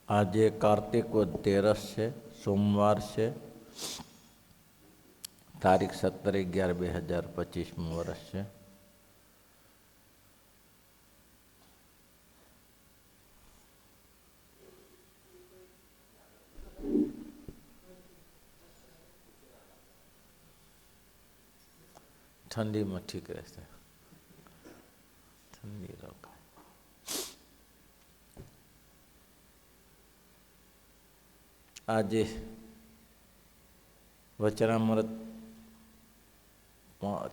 આજે કાર્તિક વદ 13 છે, સોમવાર છે, તારીખ 17/11/2025 વર્ષ છે. ઠંડીમાં ઠીક રહેશે, ઠંડી રોકાય. આજે વચનામૃત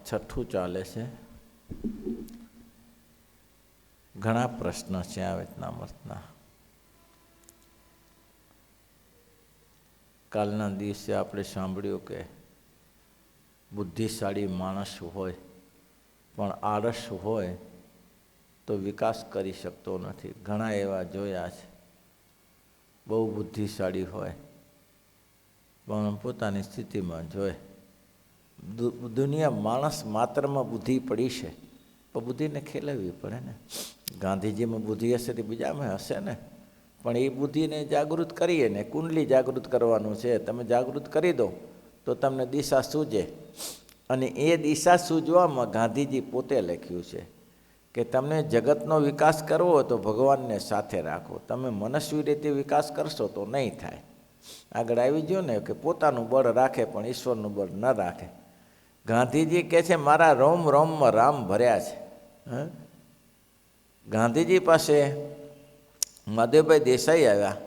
6ઠું ચાલે છે. ઘણા પ્રશ્ન છે આ વચનામૃતના. કાલના દિવસે આપણે સાંભળ્યું કે બુદ્ધિશાળી માણસ હોય પણ આળસ હોય તો વિકાસ કરી શકતો નથી. ઘણા એવા જોયા છે, બહુ બુદ્ધિશાળી હોય પણ પોતાની સ્થિતિમાં જોય. દુનિયા માણસ માત્રમાં બુદ્ધિ પડી છે, પણ બુદ્ધિને ખેલવવી પડે ને. ગાંધીજીમાં બુદ્ધિ હશે તો બીજામાં હશે ને, પણ એ બુદ્ધિને જાગૃત કરીએ ને. કુંડલી જાગૃત કરવાનું છે. તમે જાગૃત કરી દો તો તમને દિશા સૂજે. અને એ દિશા સૂજવામાં ગાંધીજી પોતે લખ્યું છે કે તમને જગતનો વિકાસ કરવો હોય તો ભગવાનને સાથે રાખો. તમે મનસ્વી રીતે વિકાસ કરશો તો નહીં થાય. આગળ આવી ગયો ને કે પોતાનું બળ રાખે પણ ઈશ્વરનું બળ ન રાખે. ગાંધીજી કહે છે મારા રોમ રોમમાં રામ ભર્યા છે. ગાંધીજી પાસે માધવભાઈ દેસાઈ આવ્યા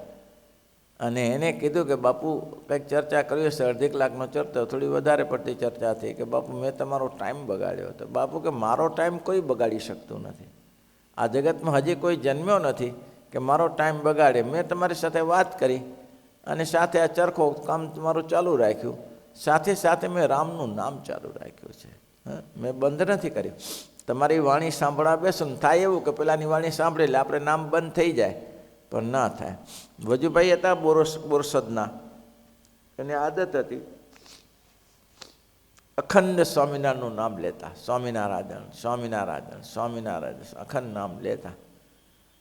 અને એને કીધું કે બાપુ કંઈક ચર્ચા કરી હશે, અડધી કલાકનો ચર્ચા, થોડી વધારે પડતી ચર્ચા થઈ કે બાપુ મેં તમારો ટાઈમ બગાડ્યો હતો. બાપુ કે મારો ટાઈમ કોઈ બગાડી શકતું નથી. આ જગતમાં હજી કોઈ જન્મ્યો નથી કે મારો ટાઈમ બગાડે. મેં તમારી સાથે વાત કરી અને સાથે આ ચરખો કામ તમારું ચાલુ રાખ્યું, સાથે સાથે મેં રામનું નામ ચાલુ રાખ્યું છે. મેં બંધ નથી કર્યું. તમારી વાણી સાંભળવા બેસો ને થાય એવું કે પેલાની વાણી સાંભળે એટલે આપણે નામ બંધ થઈ જાય, પણ ના થાય. વજુભાઈ હતા બોરસદના, એને આદત હતી અખંડ સ્વામિનારાયણનું નામ લેતા. સ્વામિનારાયણ સ્વામિનારાયણ સ્વામિનારાયણ અખંડ નામ લેતા.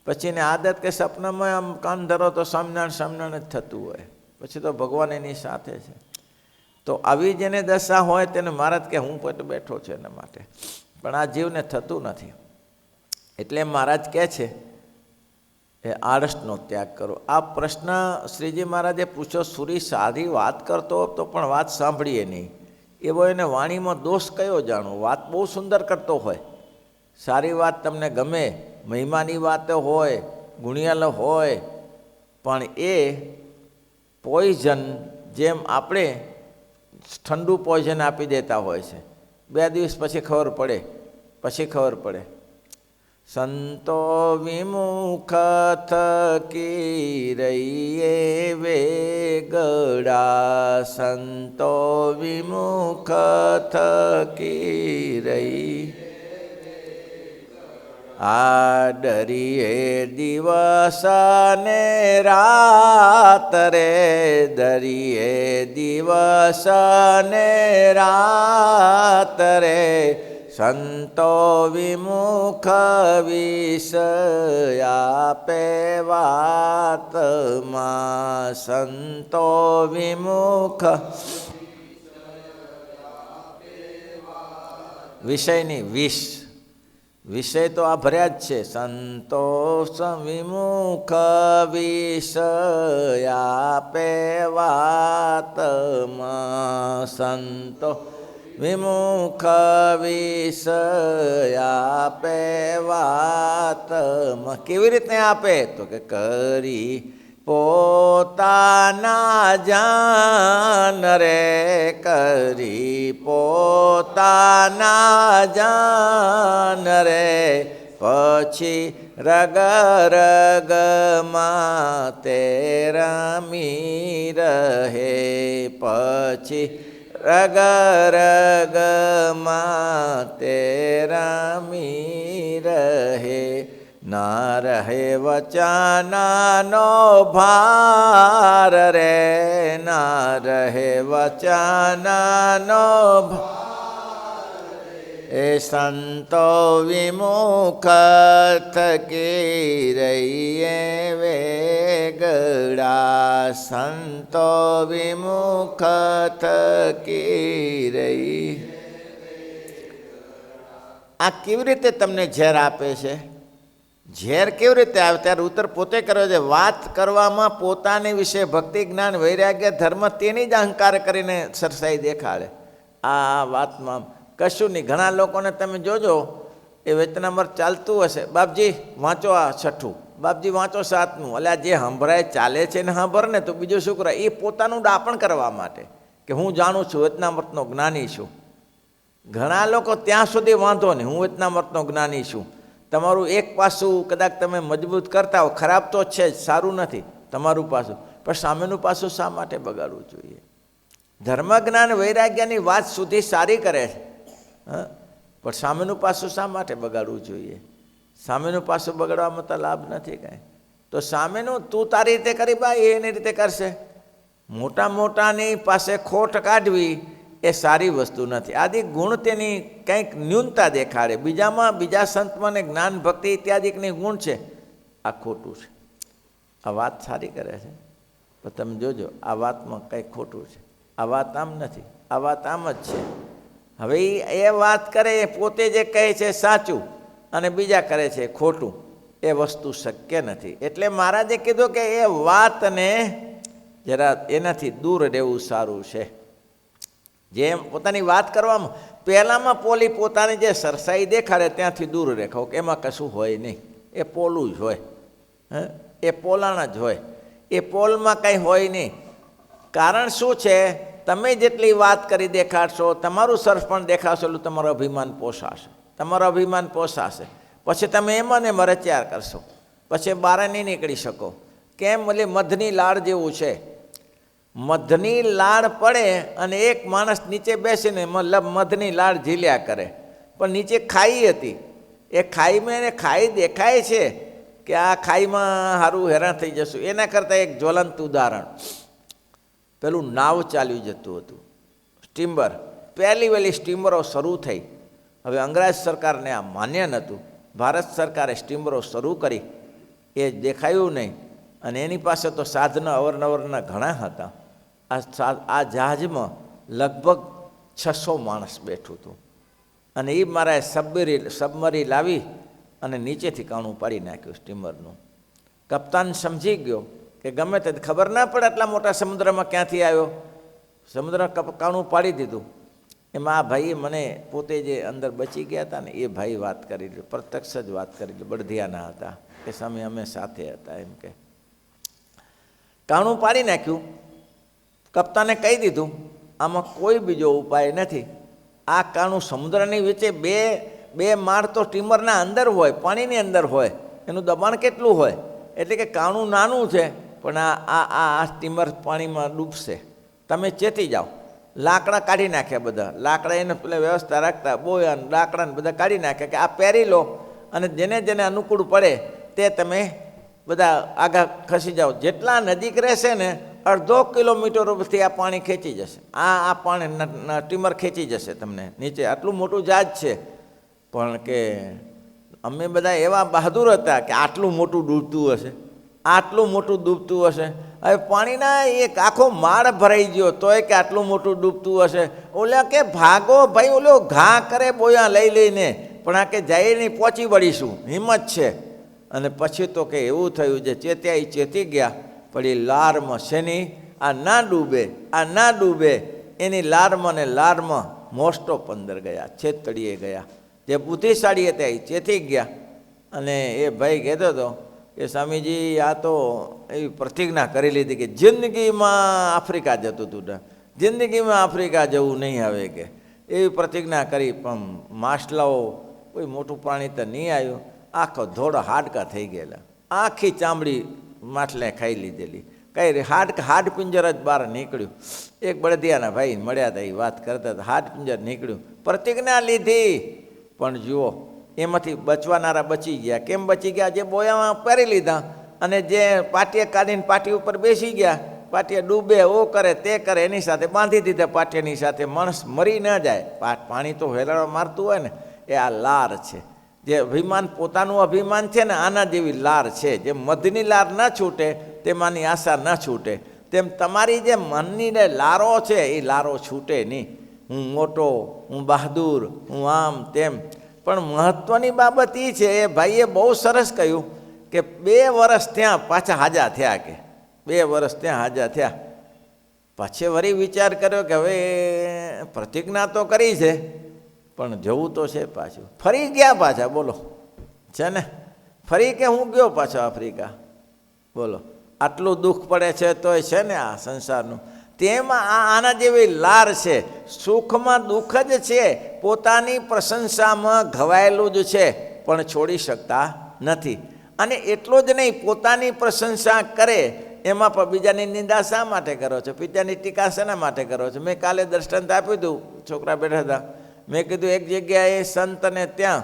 પછી એને આદત કે સપનામાં આમ કાન ધરો તો સ્વામિનારાયણ સ્વામિનારાયણ જ થતું હોય. પછી તો ભગવાન એની સાથે છે. તો આવી જેને દશા હોય તેને મહારાજ કે હું પોતે બેઠો છે એના માટે, પણ આ જીવને થતું નથી. એટલે મહારાજ કહે છે એ આળસનો ત્યાગ કરો. આ પ્રશ્ન શ્રીજી મહારાજે પૂછ્યો. સુરી સારી વાત કરતો તો પણ વાત સાંભળીએ નહીં, એવો એને વાણીમાં દોષ કયો જાણો? વાત બહુ સુંદર કરતો હોય, સારી વાત તમને ગમે, મહિમાની વાત હોય, ગુણિયાલ હોય, પણ એ પોઈઝન જેમ આપણે ઠંડુ પોઈઝન આપી દેતા હોય છે. 2 દિવસ પછી ખબર પડે. સંતો વિમુખ થકી રહીએ વેગડા, સંતો વિમુખ થકી રહી આ ડરીએ દિવસ ને રાત રે, ડરીએ દિવસ ને રાત રે. સંતો વિમુખ વિષય આપે વાતમાં, સંતો વિમુખ વિષયની વિષય તો આ ભર્યા જ છે. સંતોષ વિમુખ વિષય આપે વાતમાં, સંતો વિમુખ વિષય આપે વાતમાં. કેવી રીતે આપે? તો કે કરી પોતાના જાન રે, કરી પોતાના જાન રે. પછી રગ રગમાં તે રમી રહે, પછી રગ રગમાં તે રમી રહે. ના રહે વચનનો ભાર રે, ના રહે વચનનો ભાર. એ સંતો વિમુખ થકી રહીએ વેગ વેગડા સંતો વિમુખ થકી રહી. આ કેવી રીતે તમને ઝેર આપે છે? ઝેર કેવી રીતે આવે? ત્યારે ઉત્તર પોતે કર્યો છે. વાત કરવામાં પોતાની વિશે ભક્તિ, જ્ઞાન, વૈરાગ્ય, ધર્મ તેની જ અહંકાર કરીને સરસાઈ દેખાડે. આ વાતમાં કશું નહીં. ઘણા લોકોને તમે જોજો, એ વેતનામર ચાલતું હશે, બાપજી વાંચો આ 6, બાપજી વાંચો 7નું. એટલે આ જે સંભળાય ચાલે છે ને સાંભળ ને તો બીજું શું કરે? એ પોતાનું ડાપણ કરવા માટે કે હું જાણું છું, વેતનામૃતનો જ્ઞાની છું. ઘણા લોકો ત્યાં સુધી વાંધો નહીં, હું વેતનામૃતનો જ્ઞાની છું. તમારું એક પાસું કદાચ તમે મજબૂત કરતા હો, ખરાબ તો છે જ, સારું નથી તમારું પાસું, પણ સામેનું પાસું શા માટે બગાડવું જોઈએ? ધર્મ, જ્ઞાન, વૈરાગ્યની વાત સુધી સારી કરે છે, પણ સામેનું પાસું શા માટે બગાડવું જોઈએ? સામેનું પાસું બગાડવામાં તો લાભ નથી કાંઈ. તો સામેનું તું તારી રીતે કરી ભાઈ, એ એની રીતે કરશે. મોટા મોટાની પાસે ખોટ કાઢવી એ સારી વસ્તુ નથી. આદિ ગુણ તેની કંઈક ન્યૂનતા દેખાડે. બીજામાં, બીજા સંતમાં જ્ઞાન, ભક્તિ ઇત્યાદિકની ગુણ છે, આ ખોટું છે. આ વાત સારી કરે છે, પણ તમે જોજો આ વાતમાં કંઈક ખોટું છે. આ વાત આમ નથી, આ વાત આમ જ છે. હવે એ વાત કરે, એ પોતે જે કહે છે સાચું અને બીજા કરે છે ખોટું, એ વસ્તુ શક્ય નથી. એટલે મહારાજે કીધું કે એ વાતને જરા એનાથી દૂર રહેવું સારું છે. જેમ પોતાની વાત કરવામાં પહેલાંમાં પોલી પોતાની જે સરસાઈ દેખાડે ત્યાંથી દૂર રેખાવ, કે એમાં કશું હોય નહીં, એ પોલું જ હોય, એ પોલાણ જ હોય, એ પોલમાં કંઈ હોય નહીં. કારણ શું છે? તમે જેટલી વાત કરી દેખાડશો, તમારું સરપણ દેખાડશો, એટલું તમારું અભિમાન પોષાશે. તમારું અભિમાન પોષાશે પછી તમે એમાં ને એમાં રચ્યાર કરશો, પછી બહાર નહીં નીકળી શકો. કેમ? એટલે મધની લાળ જેવું છે. મધની લાળ પડે અને એક માણસ નીચે બેસીને મધની લાળ ઝીલ્યા કરે, પણ નીચે ખાઈ હતી. એ ખાઈમાં એને ખાઈ દેખાય છે કે આ ખાઈમાં સારું હેરાન થઈ જશું. એના કરતાં એક જ્વલંત ઉદાહરણ, પેલું નાવ ચાલ્યું જતું હતું, સ્ટીમર. પહેલી વહેલી સ્ટીમરો શરૂ થઈ. હવે અંગ્રેજ સરકારને આ માન્ય નહોતું, ભારત સરકારે સ્ટીમરો શરૂ કરી. એ દેખાયું નહીં, અને એની પાસે તો સાધનો અવરનવરના ઘણા હતા. આ જહાજમાં લગભગ 600 માણસ બેઠું હતું, અને એ મારા સબમરી લાવી અને નીચેથી કાણું પાડી નાખ્યું સ્ટીમરનું. કપ્તાન સમજી ગયો કે ગમે તે ખબર ના પડે આટલા મોટા સમુદ્રમાં ક્યાંથી આવ્યો. સમુદ્ર કાણું પાડી દીધું. એમાં આ ભાઈએ મને પોતે જે અંદર બચી ગયા હતા ને એ ભાઈ વાત કરી, પ્રત્યક્ષ જ વાત કરી, બળદિયાના હતા, કે સામે અમે સાથે હતા. એમ કે કાણું પાડી નાખ્યું. કપ્તાને કહી દીધું આમાં કોઈ બીજો ઉપાય નથી. આ કાણું સમુદ્રની વચ્ચે બે માળ તો સ્ટીમરના અંદર હોય, પાણીની અંદર હોય, એનું દબાણ કેટલું હોય, એટલે કે કાણું નાનું છે, પણ આ સ્ટીમર પાણીમાં ડૂબશે. તમે ચેતી જાઓ. લાકડા કાઢી નાખ્યા બધા. લાકડા એને પેલા વ્યવસ્થા રાખતા, બોયા લાકડાને બધા કાઢી નાખ્યા કે આ પહેરી લો, અને જેને જેને અનુકૂળ પડે તે તમે બધા આગળ ખસી જાઓ. જેટલા નજીક રહેશે ને 1/2 કિલોમીટરથી આ પાણી ખેંચી જશે. આ પાણી સ્ટીમર ખેંચી જશે તમને નીચે. આટલું મોટું જહાજ છે, પણ કે અમે બધા એવા બહાદુર હતા કે આટલું મોટું ડૂબતું હશે, આટલું મોટું ડૂબતું હશે. હવે પાણીના એક આખો માળ ભરાઈ ગયો તોય કે આટલું મોટું ડૂબતું હશે. ઓલા કે ભાગો ભાઈ, ઓલો ઘા કરે બોયા લઈ લઈને, પણ આ કે જઈ નહીં, પહોંચી વળીશું, હિંમત છે. અને પછી તો કે એવું થયું જે ચેત્યા એ ચેતી ગયા, પણ એ લારમાં શેની આ ના ડૂબે, આ ના ડૂબે, એની લારમાં ને લારમાં મોસ્ટ ઓફ અંદર ગયા, છેતડીએ ગયા. જે બુદ્ધિશાળી હતા એ ચેતી ગયા. અને એ ભાઈ કહેતો હતો કે સ્વામીજી આ તો એવી પ્રતિજ્ઞા કરી લીધી કે જિંદગીમાં આફ્રિકા જતું હતું, જિંદગીમાં આફ્રિકા જવું નહીં આવે, કે એવી પ્રતિજ્ઞા કરી. પણ માછલાઓ કોઈ મોટું પ્રાણી તો નહીં આવ્યું. આખો ધોળા હાડકા થઈ ગયેલા, આખી ચામડી માછલાએ ખાઈ લીધેલી. કઈ હાડપિંજર જ બહાર નીકળ્યું. એક બળદિયાના ભાઈ મળ્યા હતા, એ વાત કરતા હતા, હાડપિંજર નીકળ્યું. પ્રતિજ્ઞા લીધી, પણ જુઓ એમાંથી બચવાનારા બચી ગયા. કેમ બચી ગયા? જે બોયામાં પહેરી લીધા અને જે પાટીએ કાઢીને પાટી ઉપર બેસી ગયા, પાટીએ ડૂબે, ઓ કરે તે કરે, એની સાથે બાંધી દીધા પાટીની સાથે. માણસ મરી ન જાય. પાણી તો હેલાડો મારતું હોય ને, એ આ લાર છે. જે અભિમાન, પોતાનું અભિમાન છે ને, આના જેવી લાર છે. જે મધની લાર ના છૂટે તેમાંની આશા ન છૂટે, તેમ તમારી જે મનની ને લારો છે એ લારો છૂટે નહીં. હું મોટો, હું બહાદુર, હું આમ તેમ. પણ મહત્ત્વની બાબત એ છે, એ ભાઈએ બહુ સરસ કહ્યું કે 2 વર્ષ ત્યાં પાછા હાજા થયા, કે 2 વર્ષ ત્યાં હાજા થયા. પછી વળી વિચાર કર્યો કે હવે પ્રતિજ્ઞા તો કરી છે, પણ જવું તો છે પાછું. ફરી ગયા પાછા, બોલો છે ને, ફરી કે હું ગયો પાછો આફ્રિકા. બોલો, આટલું દુઃખ પડે છે તોય છે ને આ સંસારનું. તેમાં આના જેવી લાર છે, સુખમાં દુઃખ જ છે, પોતાની પ્રશંસામાં ઘવાયેલું જ છે, પણ છોડી શકતા નથી. અને એટલું જ નહીં, પોતાની પ્રશંસા કરે એમાં પણ બીજાની નિંદા શા માટે કરો છો, બીજાની ટીકા શેના માટે કરો છો? મેં કાલે દ્રષ્ટાંત આપ્યું હતું, છોકરા બેઠા હતા. મેં કીધું એક જગ્યાએ સંતને ત્યાં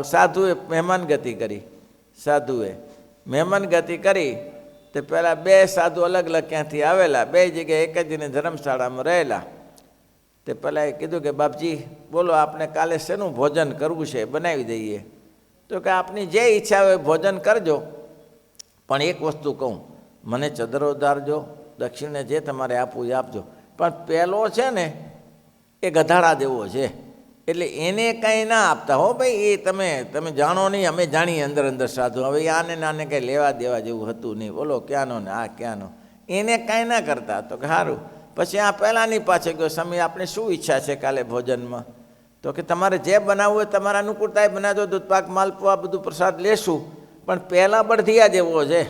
સાધુએ મહેમાનગતિ કરી. સાધુએ મહેમાનગતિ કરી તે પહેલાં 2 સાધુ અલગ અલગ ક્યાંથી આવેલા, 2 જગ્યાએ એક જ દિને ધર્મશાળામાં રહેલા. તે પહેલાં એ કીધું કે બાપજી બોલો, આપણે કાલે શેનું ભોજન કરવું છે, બનાવી દઈએ. તો કે આપની જે ઈચ્છા હોય ભોજન કરજો, પણ એક વસ્તુ કહું, મને ચદરો ધારજો, દક્ષિણે જે તમારે આપવું એ આપજો. પણ પહેલો છે ને એ ગધાડા જેવો છે, એટલે એને કંઈ ના આપતા હો ભાઈ. એ તમે જાણો નહીં, અમે જાણીએ અંદર અંદર સાધુ. હવે આને નાને કંઈ લેવા દેવા જેવું હતું નહીં. બોલો ક્યાંનો ને આ ક્યાંનો, એને કાંઈ ના કરતા. તો કે સારું. પછી આ પહેલાંની પાછળ ગયો, સ્વામી આપણે શું ઈચ્છા છે કાલે ભોજનમાં? તો કે તમારે જે બનાવવું હોય તમારા અનુકૂળતાએ બનાવજો, દૂધપાક માલપુઆ બધું પ્રસાદ લેશું, પણ પહેલાં બળદિયા જેવો છે,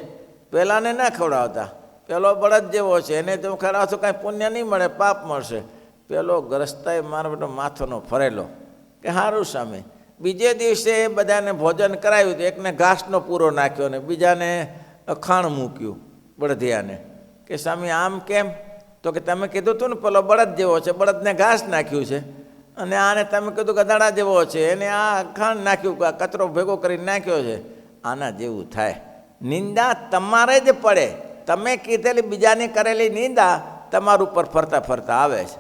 પહેલાંને ના ખવડાવતા. પહેલો બળદ જેવો છે, એને તમે ખવડાવશો કાંઈ પુણ્ય નહીં મળે, પાપ મળશે. પેલો ગ્રસ્તાએ મારો બેટો માથોનો ફરેલો કે સારું સામે. બીજે દિવસે બધાને ભોજન કરાવ્યું તો એકને ઘાસનો પૂરો નાખ્યો ને બીજાને અખાણ મૂક્યું બળદિયાને, કે સ્વામી આમ કેમ? તો કે તમે કીધું હતું ને પેલો બળદ જેવો છે, બળદને ઘાસ નાખ્યું છે, અને આને તમે કીધું ગધાડા જેવો છે, એને આ અખાણ નાખ્યું, કચરો ભેગો કરીને નાખ્યો છે. આના જેવું થાય. નિંદા તમારે જ પડે. તમે કીધેલી બીજાની કરેલી નિંદા તમારું ઉપર ફરતા ફરતા આવે છે.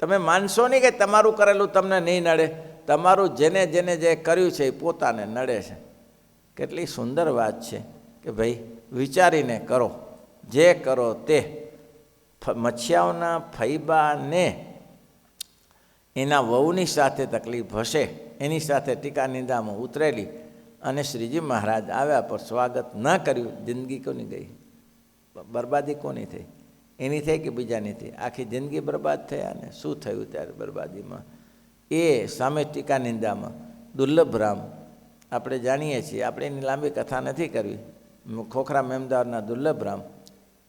તમે માનશો નહીં કે તમારું કરેલું તમને નહીં નડે, તમારું જેને જેને જે કર્યું છે એ પોતાને નડે છે. કેટલી સુંદર વાત છે કે ભાઈ વિચારીને કરો, જે કરો તે. મચ્છિયાઓના ફૈબાને એના વહુની સાથે તકલીફ હશે, એની સાથે ટીકા નિંદામાં ઉતરેલી, અને શ્રીજી મહારાજ આવ્યા પર સ્વાગત ન કર્યું. જિંદગી કોની ગઈ? બરબાદી કોની થઈ? એની થઈ કે બીજાની થઈ? આખી જિંદગી બરબાદ થયા. ને શું થયું ત્યારે બરબાદીમાં? એ સામે ટીકા નિંદામાં દુર્લભ રામ આપણે જાણીએ છીએ. આપણે એની લાંબી કથા નથી કરવી. ખોખરા મેમદારના દુર્લભ રામ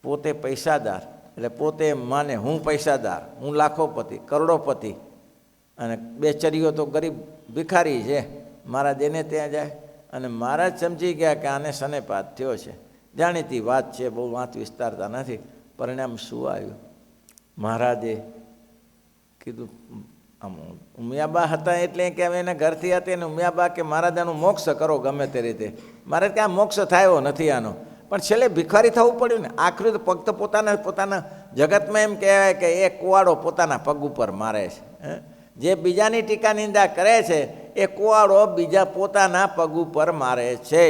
પોતે પૈસાદાર, એટલે પોતે એમ માને હું પૈસાદાર, હું લાખોપતિ, કરોડોપતિ, અને 2 ચરીઓ તો ગરીબ ભિખારી છે. મહારાજ એને ત્યાં જાય, અને મહારાજ સમજી ગયા કે આને સનેપાત થયો છે. જાણીતી વાત છે, બહુ વાત વિસ્તારતા નથી. પરિણામ શું આવ્યું? મહારાજે કીધું, આમ ઉમિયાબા હતા એટલે કે હવે એના ઘરથી હતી, અને ઉમિયાબા કે મહારાજ આનું મોક્ષ કરો ગમે તે રીતે. મહારાજ કે આ મોક્ષ થયો નથી આનો, પણ છેલ્લે ભિખારી થવું પડ્યું ને. આખરી તો પગ તો પોતાના જગતમાં એમ કહેવાય કે એ કુવાડો પોતાના પગ ઉપર મારે છે. જે બીજાની ટીકા નિંદા કરે છે એ કુવાડો બીજા પોતાના પગ ઉપર મારે છે.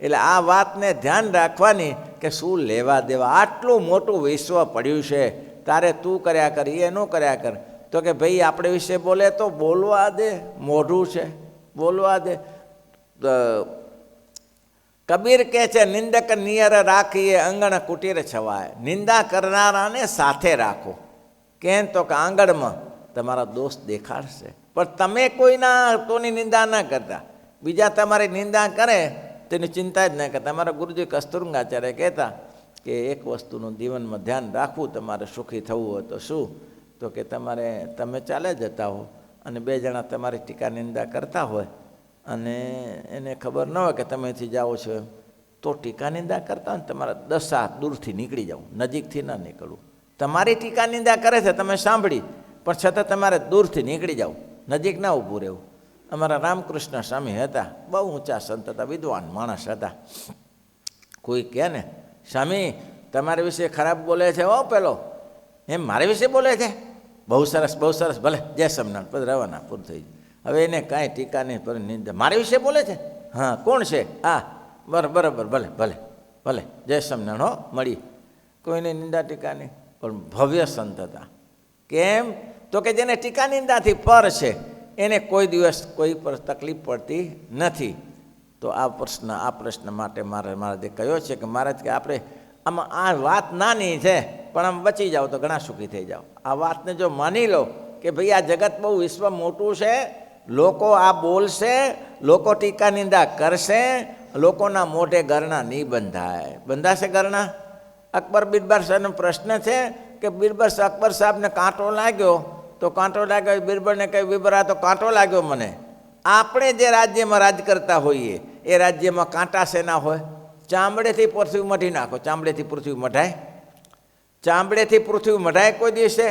એટલે આ વાતને ધ્યાન રાખવાની કે શું લેવા દેવા, આટલું મોટું વિશ્વ પડ્યું છે, તારે તું કર્યા કર, એ ન કર્યા કર. તો કે ભાઈ આપણે વિશે બોલે તો બોલવા દે, મોઢું છે બોલવા દે. કબીર કહે છે નિંદક નિયર રાખીએ અંગણ કુટીર છવાય. નિંદા કરનારાને સાથે રાખો. કેમ? તો કે આંગણમાં તમારા દોસ્ત દેખાડશે, પણ તમે કોઈના તોની નિંદા ના કરતા. બીજા તમારી નિંદા કરે તેની ચિંતા જ ના કરતા. તમારા ગુરુજી કસ્તુરંગાચાર્ય કહેતા કે એક વસ્તુનું જીવનમાં ધ્યાન રાખવું તમારે સુખી થવું હોય તો શું? તો કે તમે ચાલે જતા હો અને 2 જણા તમારી ટીકા નિંદા કરતા હોય, અને એને ખબર ન હોય કે તમે અહીંથી જાઓ છો એમ, તો ટીકા નિંદા કરતા હોય ને તમારા 10 હાથ દૂરથી નીકળી જાઓ, નજીકથી ના નીકળવું. તમારી ટીકા નિંદા કરે છે તમે સાંભળી, પણ છતાં તમારે દૂરથી નીકળી જાઓ, નજીક ના ઊભું રહેવું. અમારા રામકૃષ્ણ સ્વામી હતા, બહુ ઊંચા સંત હતા, વિદ્વાન માણસ હતા. કોઈ કહે ને સ્વામી તમારા વિશે ખરાબ બોલે છે હો પેલો, એમ મારા વિશે બોલે છે, બહુ સરસ બહુ સરસ, ભલે જય સમનાથ, પછી રવાના પૂરું થઈ જાય. હવે એને કાંઈ ટીકા નહીં, પર નિંદા મારા વિશે બોલે છે. હા કોણ છે? હા બરાબર ભલે ભલે. ભલે જય સ્વામિનારાયણ હો, મળી. કોઈને નિંદા ટીકા નહીં, પણ ભવ્ય સંત હતા. કેમ? તો કે જેને ટીકા નિંદાથી પર છે એને કોઈ દિવસ કોઈ પર તકલીફ પડતી નથી. તો આ પ્રશ્ન માટે મહારાજે કહ્યો છે કે મહારાજ કે આપણે આમાં આ વાત નાની છે પણ આમ બચી જાઓ તો ઘણા સુખી થઈ જાઓ. આ વાતને જો માની લો કે ભાઈ આ જગત બહુ વિશ્વ મોટું છે, લોકો આ બોલશે, લોકો ટીકા નિંદા કરશે, લોકોના મોઢે ગરણા નહીં બંધાય. બંધાશે ગરણા? અકબર બિરબલ સાહેબનો પ્રશ્ન છે કે અકબર સાહેબને કાંટો લાગ્યો તો કાંટો લાગ્યો, બિરબલને કહ્યું બિરબલ આ તો કાંટો લાગ્યો મને. આપણે જે રાજ્યમાં રાજ કરતા હોઈએ એ રાજ્યમાં કાંટા શેના હોય? ચામડેથી પૃથ્વી મઢી નાખો. ચામડેથી પૃથ્વી મઢાય? ચામડેથી પૃથ્વી મઢાય કોઈ દિવસે?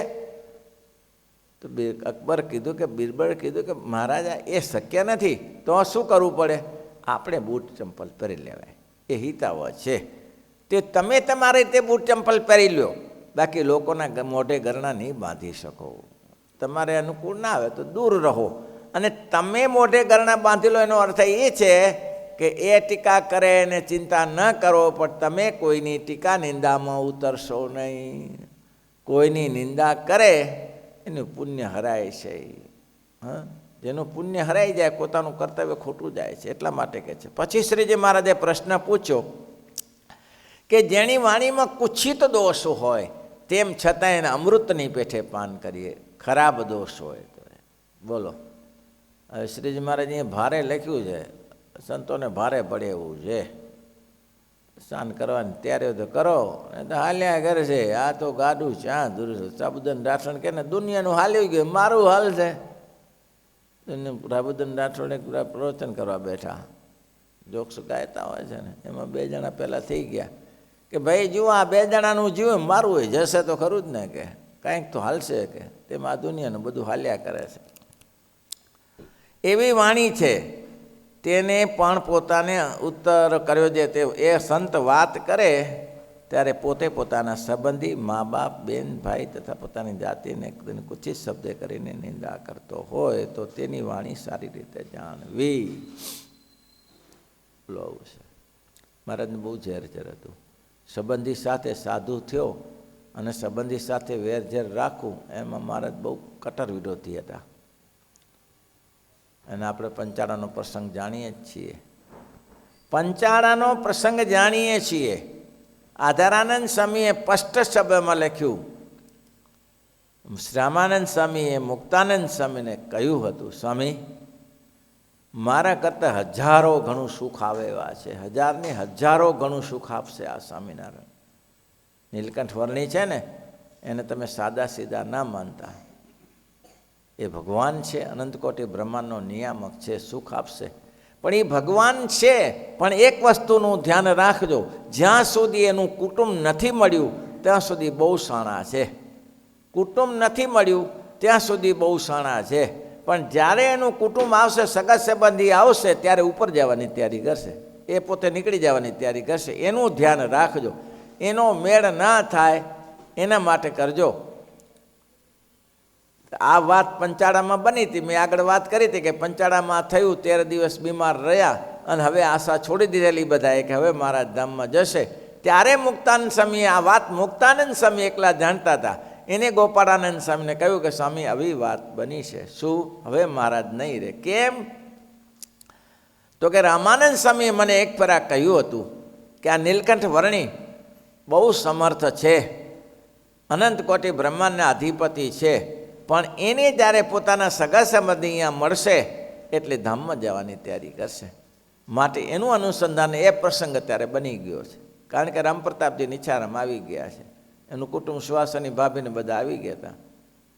તો અકબર કીધું કે બિરબલ કીધું કે મહારાજા એ શક્ય નથી. તો શું કરવું પડે? આપણે બૂટ ચંપલ પહેરી લેવાય, એ હિતાવ છે. તે તમે તમારી રીતે બૂટ ચંપલ પહેરી લો, બાકી લોકોના મોઢે ગરણા નહીં બાંધી શકો. તમારે અનુકૂળ ના આવે તો દૂર રહો. અને તમે મોઢે ગરણા બાંધી લો એનો અર્થ એ છે કે એ ટીકા કરે એને ચિંતા ન કરો, પણ તમે કોઈની ટીકા નિંદામાં ઉતરશો નહીં. કોઈની નિંદા કરે એનું પુણ્ય હરાય છે. હા, જેનું પુણ્ય હરાઈ જાય પોતાનું કર્તવ્ય ખોટું જાય છે. એટલા માટે કહે છે. પછી શ્રીજી મહારાજે પ્રશ્ન પૂછ્યો કે જેની વાણીમાં કુછિત દોષ હોય તેમ છતાં એને અમૃતની પેઠે પાન કરીએ, ખરાબ દોષ હોય તો. બોલો, હવે શ્રીજી મહારાજ અહીંયા ભારે લખ્યું છે, સંતોને ભારે પડે એવું છે. સ્નાન કરવાની ત્યારે તો કરો, એ તો હાલ્યા કરે છે. આ તો ગાડું ચા દૂર સાબુદાન રાઠોડ કે ને દુનિયાનું હાલ્યું ગયું, મારું હાલ છે. સાબુદાન રાઠોડ એક પ્રવચન કરવા બેઠા, જોક્સ ગાયતા હોય છે ને, એમાં 2 જણા પહેલાં થઈ ગયા કે ભાઈ જુઓ આ 2 જણાનું જીવ મારું હોય જશે તો ખરું જ ને, કે કાંઈક તો હાલશે, કે તેમાં આ દુનિયાનું બધું હાલ્યા કરે છે. એવી વાણી છે તેને પણ પોતાને ઉત્તર કર્યો છે. તે એ સંત વાત કરે ત્યારે પોતે પોતાના સંબંધી, મા બાપ, બેન, ભાઈ તથા પોતાની જાતિને કુછિત શબ્દ કરીને નિંદા કરતો હોય તો તેની વાણી સારી રીતે જાણવી. લો છે મહારાજને બહુ ઝેર હતું. સંબંધી સાથે સાધુ થયો અને સંબંધી સાથે વેરઝેર રાખવું એમાં મહારાજ બહુ કટ્ટર વિરોધી હતા. અને આપણે પંચાળાનો પ્રસંગ જાણીએ જ છીએ. પંચાળાનો પ્રસંગ જાણીએ છીએ. આધારાનંદ સ્વામીએ સ્પષ્ટ શબ્દમાં લખ્યું. રામાનંદ સ્વામીએ મુક્તાનંદ સ્વામીને કહ્યું હતું, સ્વામી મારા કરતાં હજારો ઘણું સુખ આવે એવા છે, હજારો ઘણું સુખ આપશે આ સ્વામિનારાયણ. નીલકંઠ વર્ણી છે ને, એને તમે સાદા સીધા ના માનતા. એ ભગવાન છે, અનંતકોટી બ્રહ્માંડનો નિયામક છે, સુખ આપશે. પણ એ ભગવાન છે, પણ એક વસ્તુનું ધ્યાન રાખજો, જ્યાં સુધી એનું કુટુંબ નથી મળ્યું ત્યાં સુધી બહુ શાણા છે. કુટુંબ નથી મળ્યું ત્યાં સુધી બહુ શાણા છે. પણ જ્યારે એનું કુટુંબ આવશે, સગા સંબંધી આવશે, ત્યારે ઉપર જવાની તૈયારી કરશે. એ પોતે નીકળી જવાની તૈયારી કરશે. એનું ધ્યાન રાખજો. એનો મેળ ના થાય એના માટે કરજો. આ વાત પંચાળામાં બની હતી. મેં આગળ વાત કરી હતી કે પંચાળામાં થયું, 13 દિવસ બીમાર રહ્યા અને હવે આશા છોડી દીધેલી બધાએ કે હવે મારા ધામમાં જશે. ત્યારે મુક્તાનંદ સ્વામીએ આ વાત મુક્તાનંદ સ્વામી એકલા જાણતા હતા. એને ગોપાળાનંદ સ્વામીને કહ્યું કે સ્વામી આવી વાત બની છે, શું હવે મહારાજ નહીં રહે? કેમ? તો કે રામાનંદ સ્વામીએ મને એક ફેરા કહ્યું હતું કે આ નીલકંઠ વર્ણી બહુ સમર્થ છે, અનંત કોટી બ્રહ્માંડના અધિપતિ છે, પણ એને જ્યારે પોતાના સગા સંબંધી અહીંયા મળશે એટલે ધામમાં જવાની તૈયારી કરશે. માટે એનું અનુસંધાન એ પ્રસંગ અત્યારે બની ગયો છે. કારણ કે રામપ્રતાપજી નિછારામ આવી ગયા છે, એનું કુટુંબ સુવાસની ભાભીને બધા આવી ગયા હતા.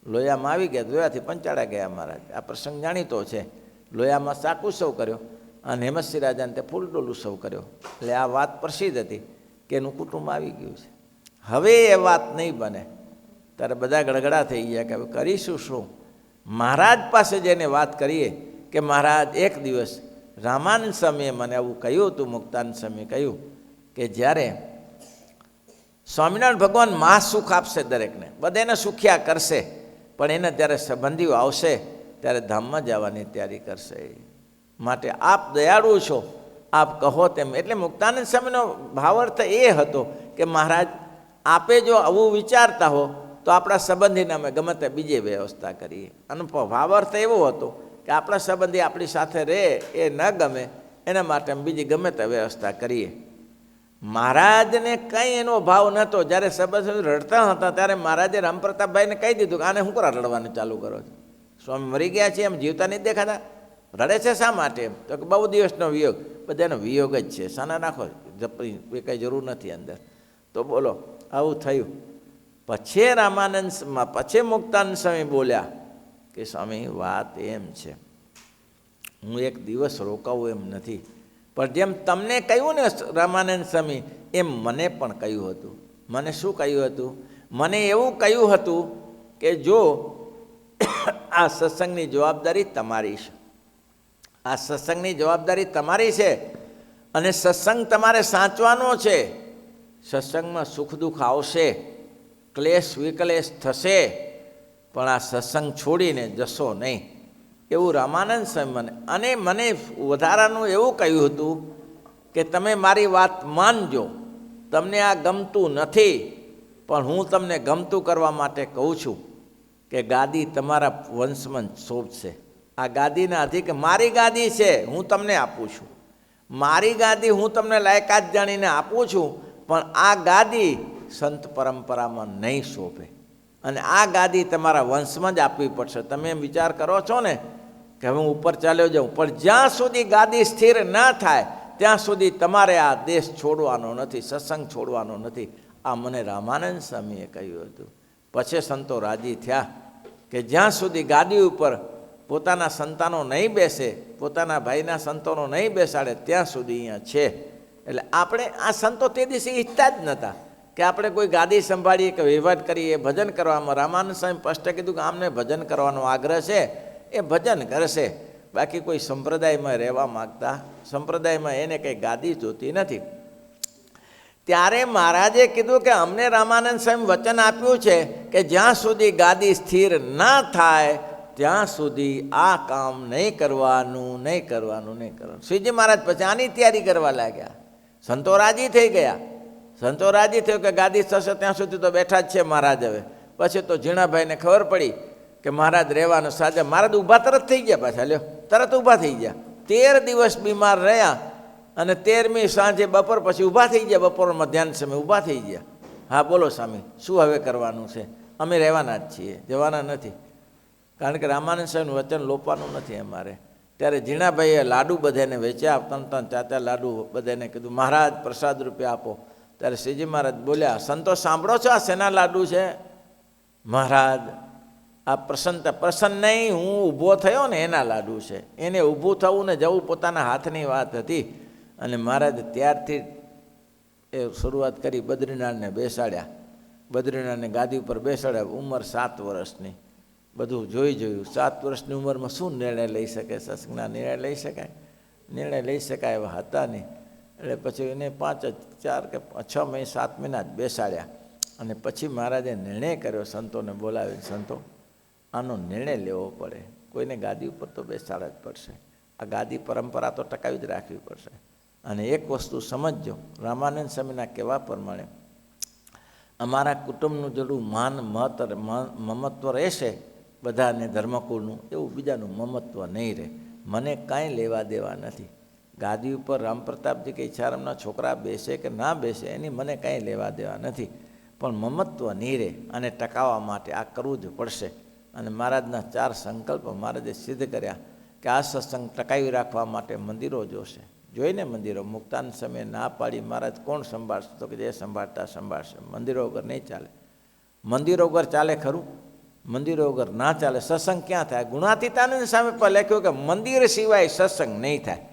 લોયામાં આવી ગયા, લોયાથી પંચાળા ગયા મહારાજ. આ પ્રસંગ જાણીતો છે. લોયામાં શાક ઉત્સવ કર્યો અને હેમસિંહ રાજાને તે ફૂલડોલ ઉત્સવ કર્યો. એટલે આ વાત પ્રસિદ્ધ હતી કે એનું કુટુંબ આવી ગયું છે. હવે એ વાત નહીં બને. ત્યારે બધા ગડગડા થઈ ગયા કે હવે કરીશું શું? મહારાજ પાસે જઈને વાત કરીએ કે મહારાજ એક દિવસ રામાનંદ સ્વામીએ મને આવું કહ્યું હતું. મુક્તાનંદ સ્વામીએ કહ્યું કે જ્યારે સ્વામિનારાયણ ભગવાન મહા સુખ આપશે દરેકને, બધાને સુખ્યા કરશે, પણ એને જ્યારે સંબંધીઓ આવશે ત્યારે ધામમાં જવાની તૈયારી કરશે. માટે આપ દયાળુ છો, આપ કહો તેમ. એટલે મુક્તાનંદ સ્વામીનો ભાવાર્થ એ હતો કે મહારાજ આપે જો આવું વિચારતા હો તો આપણા સંબંધીને અમે ગમે તે બીજે વ્યવસ્થા કરીએ. અને ભાવાર્થ એવો હતો કે આપણા સંબંધી આપણી સાથે રહે એ ન ગમે એના માટે અમે બીજી ગમે તે વ્યવસ્થા કરીએ. મહારાજને કંઈ એનો ભાવ નહોતો. જ્યારે સંબંધી રડતા હતા ત્યારે મહારાજે રામપ્રતાપભાઈને કહી દીધું કે આને શું કરવા રડવાનું ચાલુ કરો છો? સ્વામી મરી ગયા છે એમ જીવતા નથી દેખાતા, રડે છે શા માટે? એમ તો કે બહુ દિવસનો વિયોગ. બધાનો વિયોગ જ છે, સાના નાખો જપરી, એ કંઈ જરૂર નથી અંદર. તો બોલો આવું થયું. પછી રામાનંદમાં પછી મુક્તાનંદ સ્વામી બોલ્યા કે સ્વામી વાત એમ છે, હું એક દિવસ રોકાવું એમ નથી, પણ જેમ તમને કહ્યું ને રામાનંદ સ્વામી એમ મને પણ કહ્યું હતું. મને શું કહ્યું હતું? મને એવું કહ્યું હતું કે જો આ સત્સંગની જવાબદારી તમારી છે, આ સત્સંગની જવાબદારી તમારી છે અને સત્સંગ તમારે સાચવાનો છે. સત્સંગમાં સુખ દુઃખ આવશે, ક્લેશ વિકલેશ થશે, પણ આ સત્સંગ છોડીને જશો નહીં, એવું રામાનંદ સ્વામી અને મને વધારાનું એવું કહ્યું હતું કે તમે મારી વાત માનજો. તમને આ ગમતું નથી, પણ હું તમને ગમતું કરવા માટે કહું છું કે ગાદી તમારા વંશમાં શોભશે. આ ગાદીના અધિક મારી ગાદી છે, હું તમને આપું છું. મારી ગાદી હું તમને લાયકાત જાણીને આપું છું, પણ આ ગાદી સંત પરંપરામાં નહીં શોભે અને આ ગાદી તમારા વંશમાં જ આપવી પડશે. તમે એમ વિચાર કરો છો ને કે હું ઉપર ચાલ્યો જાઉં, પણ જ્યાં સુધી ગાદી સ્થિર ન થાય ત્યાં સુધી તમારે આ દેશ છોડવાનો નથી, સત્સંગ છોડવાનો નથી. આ મને રામાનંદ સ્વામીએ કહ્યું હતું. પછી સંતો રાજી થયા કે જ્યાં સુધી ગાદી ઉપર પોતાના સંતાનો નહીં બેસે, પોતાના ભાઈના સંતાનો નહીં બેસાડે ત્યાં સુધી અહીંયા છે. એટલે આપણે આ સંતો તે દિવસે ઈચ્છતા જ નહોતા કે આપણે કોઈ ગાદી સંભાળીએ કે વહીવટ કરીએ. ભજન કરવામાં રામાનંદ સ્વામી સ્પષ્ટ કીધું કે આમને ભજન કરવાનો આગ્રહ છે, એ ભજન કરશે. બાકી કોઈ સંપ્રદાયમાં રહેવા માગતા, સંપ્રદાયમાં એને કંઈ ગાદી જોતી નથી. ત્યારે મહારાજે કીધું કે અમને રામાનંદ સ્વામી વચન આપ્યું છે કે જ્યાં સુધી ગાદી સ્થિર ના થાય ત્યાં સુધી આ કામ નહીં કરવાનું, નહીં કરવાનું, નહીં કરવાનું. શ્રીજી મહારાજ પછી આની તૈયારી કરવા લાગ્યા. સંતો રાજી થઈ ગયા. સંતો રાજી થયો કે ગાદી થશે ત્યાં સુધી તો બેઠા જ છે મહારાજ. હવે પછી તો ઝીણાભાઈને ખબર પડી કે મહારાજ રહેવાનું સાજા. મહારાજ ઊભા તરત થઈ ગયા, પાછા લ્યો તરત ઊભા થઈ ગયા. 13 દિવસ બીમાર રહ્યા અને 13મી સાંજે બપોર પછી ઊભા થઈ ગયા. બપોર મધ્યાહન સમય ઊભા થઈ ગયા. હા બોલો સ્વામી, શું હવે કરવાનું છે? અમે રહેવાના જ છીએ, જવાના નથી. કારણ કે રામાનંદ સ્વામીનું વચન લોપવાનું નથી અમારે. ત્યારે ઝીણાભાઈએ લાડુ બધાને વેચ્યા, 3-4 લાડુ બધાને કીધું મહારાજ પ્રસાદ રૂપે આપો. ત્યારે શ્રીજી મહારાજ બોલ્યા, સંતો સાંભળો છો આ શેના લાડુ છે? મહારાજ આ પ્રસન્ન નહીં, હું ઊભો થયો ને એના લાડુ છે. એને ઊભું થવું ને જવું પોતાના હાથની વાત હતી. અને મહારાજ ત્યારથી એ શરૂઆત કરી, બદ્રીનાથને બેસાડ્યા. બદ્રીનાથને ગાદી ઉપર બેસાડ્યા. ઉંમર 7 વર્ષની. બધું જોઈ જોયું. 7 વર્ષની ઉંમરમાં શું નિર્ણય લઈ શકે? સત્સંગના નિર્ણય લઈ શકાય? નિર્ણય લઈ શકાય એવા હતા નહીં. એટલે પછી એને 5 કે 6 મહિના 7 મહિના જ બેસાડ્યા. અને પછી મહારાજે નિર્ણય કર્યો, સંતોને બોલાવીને, સંતો આનો નિર્ણય લેવો પડે, કોઈને ગાદી ઉપર તો બેસાડવા જ પડશે. આ ગાદી પરંપરા તો ટકાવી જ રાખવી પડશે. અને એક વસ્તુ સમજજો, રામાનંદ સ્વામીના કહેવા પ્રમાણે અમારા કુટુંબનું જેટલું માન મમત્વ રહેશે બધાને ધર્મકુળનું, એવું બીજાનું મમત્વ નહીં રહે. મને કાંઈ લેવા દેવા નથી. ગાદી ઉપર રામપ્રતાપજી કે ઈચ્છારામના છોકરા બેસે કે ના બેસે એની મને કાંઈ લેવા દેવા નથી, પણ મમત્વ નહીં રહે અને ટકાવવા માટે આ કરવું જ પડશે. અને મહારાજના 4 સંકલ્પ મહારાજે સિદ્ધ કર્યા કે આ સત્સંગ ટકાવી રાખવા માટે મંદિરો જોશે. જોઈને મંદિરો. મુક્તાનંદ સમયે ના પાડી મહારાજ કોણ સંભાળશે? તો કે જે સંભાળતા સંભાળશે, મંદિરો વગર નહીં ચાલે. મંદિરો વગર ચાલે ખરું? મંદિરો વગર ના ચાલે. સત્સંગ ક્યાં થાય? ગુણાતીતાનંદ સામે પર લખ્યું કે મંદિર સિવાય સત્સંગ નહીં થાય.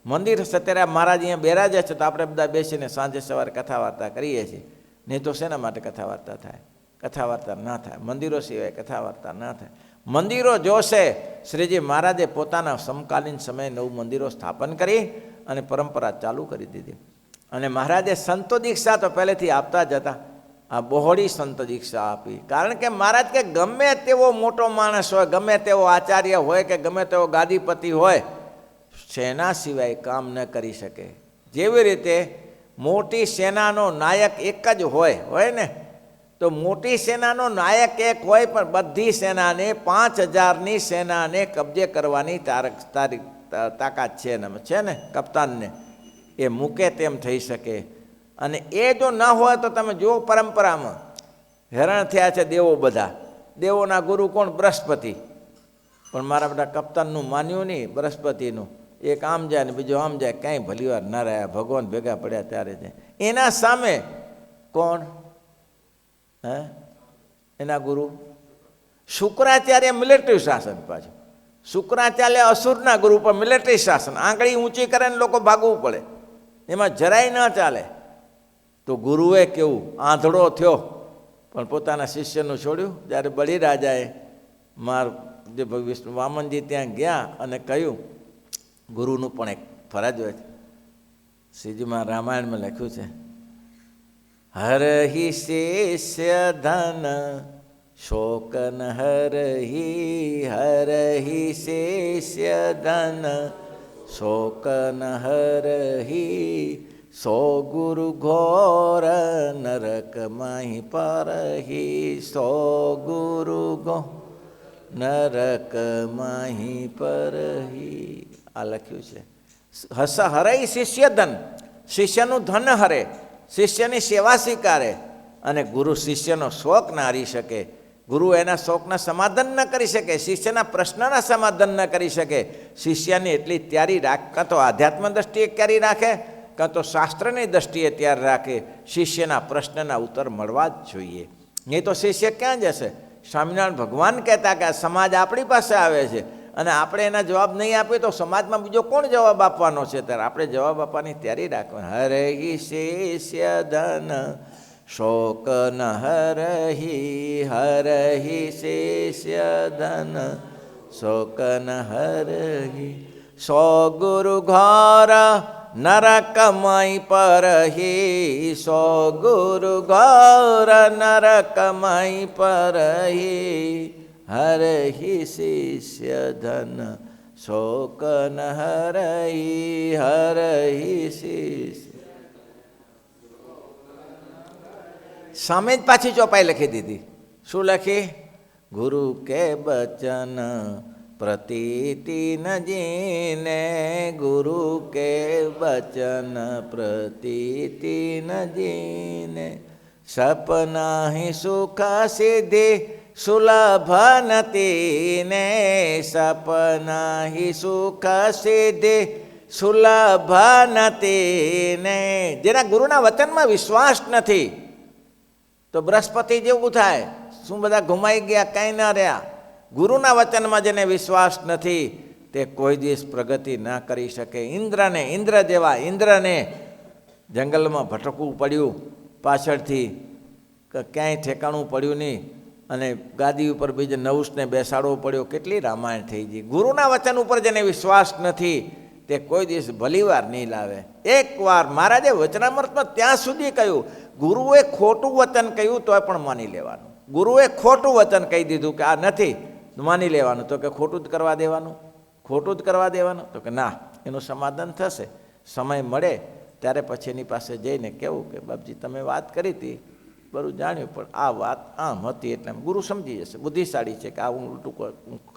મંદિર અત્યારે મહારાજ અહીંયા બેરાજ્યા છે તો આપણે બધા બેસીને સાંજે સવારે કથા વાર્તા કરીએ છીએ. નહીં તો શેના માટે કથા વાર્તા થાય? કથા વાર્તા ના થાય. મંદિરો સિવાય કથા વાર્તા ના થાય. મંદિરો જોશે. શ્રીજી મહારાજે પોતાના સમકાલીન સમયે 9 મંદિરો સ્થાપન કરી અને પરંપરા ચાલુ કરી દીધી. અને મહારાજે સંતો દીક્ષા તો પહેલેથી આપતા જ હતા. આ બહોળી સંત દીક્ષા આપી. કારણ કે મહારાજ કે ગમે તેવો મોટો માણસ હોય, ગમે તેવો આચાર્ય હોય કે ગમે તેવો ગાદીપતિ હોય, સેના સિવાય કામ ન કરી શકે. જેવી રીતે મોટી સેનાનો નાયક એક જ હોય ને, તો મોટી સેનાનો નાયક એક હોય, પણ બધી સેનાને 5000ની સેનાને કબજે કરવાની તાકાત છે ને કપ્તાનને, એ મૂકે તેમ થઈ શકે. અને એ જો ન હોય તો તમે જુઓ પરંપરામાં હેરાન થયા છે દેવો બધા. દેવોના ગુરુ કોણ? બૃહસ્પતિ. પણ મારા બધા કપ્તાનનું માન્યું નહીં, બૃહસ્પતિનું. એક આમ જાય ને બીજો આમ જાય, કાંઈ ભલી વાર ના રહ્યા, ભગવાન ભેગા પડ્યા ત્યારે છે. એના સામે કોણ? એના ગુરુ શુક્રાચાર્ય, મિલિટરી શાસન. પાછું શુક્રાચાર્ય અસુરના ગુરુ પર મિલિટરી શાસન. આંગળી ઊંચી કરે ને લોકો ભાગવું પડે, એમાં જરાય ન ચાલે. તો ગુરુએ કેવું આંધળો થયો પણ પોતાના શિષ્યનું છોડ્યું. જ્યારે બલિરાજાએ જે વિષ્ણુ વામનજી ત્યાં ગયા અને કહ્યું, ગુરુનું પણ એક ફરજ હોય છે. શ્રીજીમાં રામાયણમાં લખ્યું છે, હરહિ શિષ્ય ધન શોકન હરહિ, હરહિ શિષ્ય ધન શોકન હરહિ, સો ગુરુ ઘોર નરક માહી પરહી, સો ગુરુ ઘોર નરક માહી પરહી. આ લખ્યું છે. હરઈ શિષ્ય ધન, શિષ્યનું ધન હરે, શિષ્યની સેવા સ્વીકારે. અને ગુરુ શિષ્યનો શોક ના હારી શકે. ગુરુ એના શોકના સમાધાન ન કરી શકે, શિષ્યના પ્રશ્નના સમાધાન ન કરી શકે. શિષ્યની એટલી તૈયારી કાં તો આધ્યાત્મ દ્રષ્ટિએ તૈયારી રાખે, કાં તો શાસ્ત્રની દ્રષ્ટિએ તૈયાર રાખે. શિષ્યના પ્રશ્નના ઉત્તર મળવા જ જોઈએ. નહીં તો શિષ્ય ક્યાં જશે? સ્વામિનારાયણ ભગવાન કહેતા કે આ સમાજ આપણી પાસે આવે છે અને આપણે એના જવાબ નહીં આપીએ તો સમાજમાં બીજો કોણ જવાબ આપવાનો છે? ત્યારે આપણે જવાબ આપવાની તૈયારી રાખવાની. હરહિ શિષ્ય ધન શોક ન હરહિ, હરહિ શિષ્ય ધન શોક ન હરહિ, સો ગુરુ ઘોર નરકમય પરહી, સો ગુરુ ઘોર નરકમય પરહી, હરહિ શિષ્ય ધન શોક ન હરહિ, હરહિ શિષ્ય. સામે જ પાછી ચોપાઈ લખી દીધી. શું લખી? ગુરુ કે બચન પ્રતીતિ ન જીને, ગુરુ કે બચન પ્રતીતિ ન જીને, સપના હી સુખ સિદ્ધિ સુલભ નતી ને, સપના હી સુખ સિદ્ધિ સુલભ નથી ને. જેના ગુરુના વચનમાં વિશ્વાસ નથી તો બૃહસ્પતિ જેવું થાય. શું બધા ઘુમાઈ ગયા, કાંઈ ના રહ્યા. ગુરુના વચનમાં જેને વિશ્વાસ નથી તે કોઈ દિવસ પ્રગતિ ના કરી શકે. ઇન્દ્ર જેવા ઇન્દ્રને જંગલમાં ભટકવું પડ્યું, પાછળથી ક્યાંય ઠેકાણું પડ્યું નહીં અને ગાદી ઉપર બીજે નવસને બેસાડવો પડ્યો. કેટલી રામાયણ થઈ ગઈ. ગુરુના વચન ઉપર જેને વિશ્વાસ નથી તે કોઈ દિવસ ભલીવાર નહીં લાવે. એકવાર મહારાજે વચનામૃતમાં ત્યાં સુધી કહ્યું, ગુરુએ ખોટું વચન કહ્યું તોય પણ માની લેવાનું. ગુરુએ ખોટું વચન કહી દીધું કે આ નથી, માની લેવાનું. તો કે ખોટું જ કરવા દેવાનું, ખોટું જ કરવા દેવાનું. તો કે ના, એનું સમાધાન થશે. સમય મળે ત્યારે પછી એની પાસે જઈને કહેવું કે બાપજી તમે વાત કરી હતી, બરું જાણ્યું, પણ આ વાત આમ હતી. એટલે ગુરુ સમજી જશે, બુદ્ધિશાળી છે કે આ ઉલટું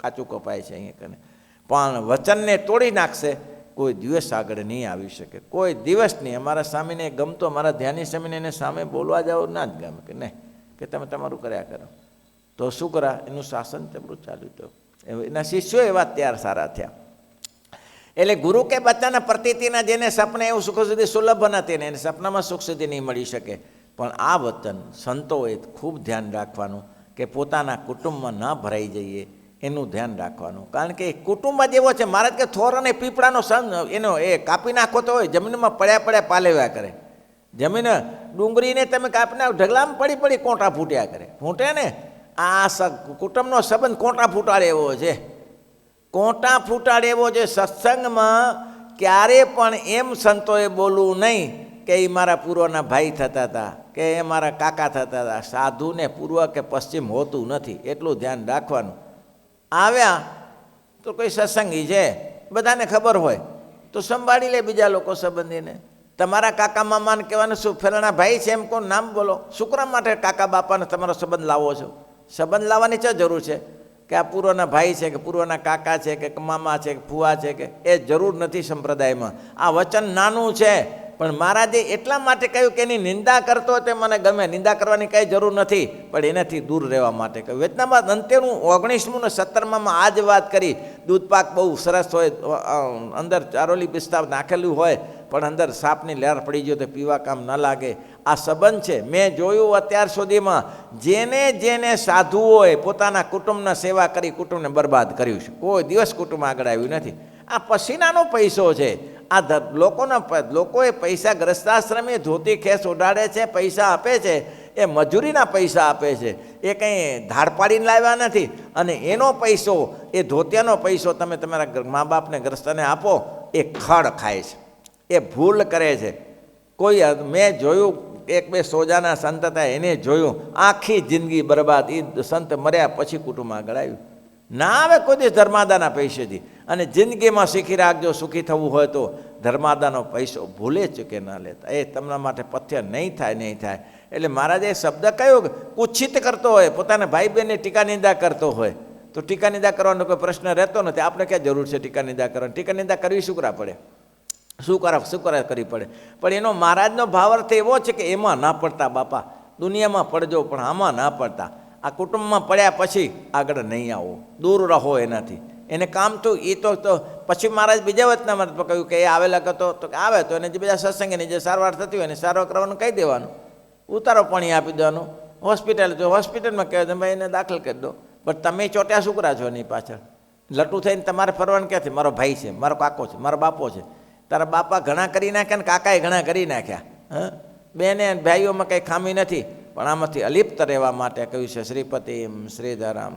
કાચું કપાય છે અહીંયા કને. પણ વચનને તોડી નાખશે, કોઈ દિવસ આગળ નહીં આવી શકે, કોઈ દિવસ નહીં. અમારા સ્વામીને ગમતો, અમારા ધ્યાની સ્વામીને એને સામે બોલવા જાઓ ના જ ગમે કે નહીં, કે તમે તમારું કર્યા કરો. તો શું કરા? એનું શાસન ચબરું ચાલ્યું. તો એના શિષ્યો એવા ત્યાર સારા થયા. એટલે ગુરુ કે બચ્ચાના પ્રતીતિના જેને સપને એવું સુખ સુધી સુલભ નથી ને એને સપનામાં સુખ સુધી નહીં મળી શકે. પણ આ વચન સંતોએ ખૂબ ધ્યાન રાખવાનું કે પોતાના કુટુંબમાં ન ભરાઈ જઈએ, એનું ધ્યાન રાખવાનું. કારણ કે કુટુંબ જ એવો છે. મહારાજ કે થોર અને પીપળાનો એનો એ કાપી નાખો તો હોય, જમીનમાં પડ્યા પાલેવ્યા કરે. જમીન ડુંગળીને તમે કાપી નાખો, ઢગલામાં પડી કોંટા ફૂટ્યા કરે. ફૂટે ને આ કુટુંબનો સંબંધ કોંટા ફૂટાડે એવો છે. કોંટા ફૂટાડે એવો છે. સત્સંગમાં ક્યારે પણ એમ સંતોએ બોલવું નહીં કે એ મારા પૂર્વના ભાઈ થતા હતા, કે એ મારા કાકા થતા હતા. સાધુને પૂર્વ કે પશ્ચિમ હોતું નથી, એટલું ધ્યાન રાખવાનું. આવ્યા તો કોઈ સત્સંગી છે, બધાને ખબર હોય તો સંભાળી લે બીજા લોકો સંબંધીને. તમારા કાકા મામાને કહેવાનું શું ફલાણા ભાઈ છે એમ કોણ નામ બોલો. શુક્ર માટે કાકા બાપાને તમારો સંબંધ લાવો છો? સંબંધ લાવવાની શું જરૂર છે કે આ પૂર્વના ભાઈ છે કે પૂર્વના કાકા છે કે મામા છે કે ફુવા છે કે એ જરૂર નથી સંપ્રદાયમાં. આ વચન નાનું છે પણ મહારાજે એટલા માટે કહ્યું કે એની નિંદા કરતો તે મને ગમે. નિંદા કરવાની કંઈ જરૂર નથી પણ એનાથી દૂર રહેવા માટે કહ્યું. વેદનામાં અંત્યનું 19મું ને 17માં આ જ વાત કરી. દૂધપાક બહુ સરસ હોય, અંદર ચારોલી પિસ્તા નાખેલું હોય પણ અંદર સાપની લહેર પડી ગયો તો પીવા કામ ન લાગે. આ સંબંધ છે. મેં જોયું અત્યાર સુધીમાં જેને જેને સાધુઓએ પોતાના કુટુંબના સેવા કરી કુટુંબને બરબાદ કર્યું છે. કોઈ દિવસ કુટુંબ આગળ આવ્યું નથી. આ પસીનાનો પૈસો છે. આ લોકોએ પૈસા ગ્રસ્તાશ્રમે ધોતી ખેસ ઉડાડે છે, પૈસા આપે છે, એ મજૂરીના પૈસા આપે છે. એ કંઈ ધાડ પાડીને લાવ્યા નથી. અને એનો પૈસો, એ ધોતિયાનો પૈસો તમે તમારા મા બાપને ગ્રસ્તાને આપો, એ ખડ ખાય છે, એ ભૂલ કરે છે. કોઈ મેં જોયું 1-2 સોજાના સંત હતા, એને જોયું આખી જિંદગી બરબાદ. એ સંત મર્યા પછી કુટુંબ આગળ આવ્યું. ના આવે કોઈ દિવસ ધર્માદાના પૈસેથી. અને જિંદગીમાં શીખી રાખજો, સુખી થવું હોય તો ધર્માદાનો પૈસો ભૂલે જ કે ના લેતા. એ તમારા માટે પથ્ય નહીં થાય, નહીં થાય. એટલે મહારાજે શબ્દ કયો કુછિત કરતો હોય, પોતાના ભાઈ બહેનની ટીકા નિંદા કરતો હોય તો ટીકા નિંદા કરવાનો કોઈ પ્રશ્ન રહેતો નથી. આપણે ક્યાં જરૂર છે ટીકા નિંદા કરવાની? ટીકા નિંદા કરવી શું કરા પડે? શું કરવી પડે? પણ એનો મહારાજનો ભાવ અર્થ એવો છે કે એમાં ના પડતા બાપા. દુનિયામાં પડજો પણ આમાં ના પડતા. આ કુટુંબમાં પડ્યા પછી આગળ નહીં આવો, દૂર રહો એનાથી. એને કામ તો એ તો પછી મહારાજ બીજા વચનામાં કહ્યું કે એ આવેલા કરતો તો આવે તો એને જે બીજા સત્સંગની જે સારવાર થતી હોય એને સારવાર કરવાનું કહી દેવાનું, ઉતારો પાણી આપી દેવાનું. હોસ્પિટલ જો હોસ્પિટલમાં કહે તો ભાઈ એને દાખલ કરી દો. પણ તમે ચોટ્યા શું કરા છો એની પાછળ? લટું થઈને તમારે ફરવાનું ક્યાંથી? મારો ભાઈ છે, મારો કાકો છે, મારો બાપો છે. તારા બાપા ઘણા કરી નાખ્યા ને કાકાએ ઘણા કરી નાખ્યા. હા, બેને ભાઈઓમાં કંઈ ખામી નથી પણ આમાંથી અલિપ્ત રહેવા માટે કહ્યું છે શ્રીપતિમ શ્રીધરમ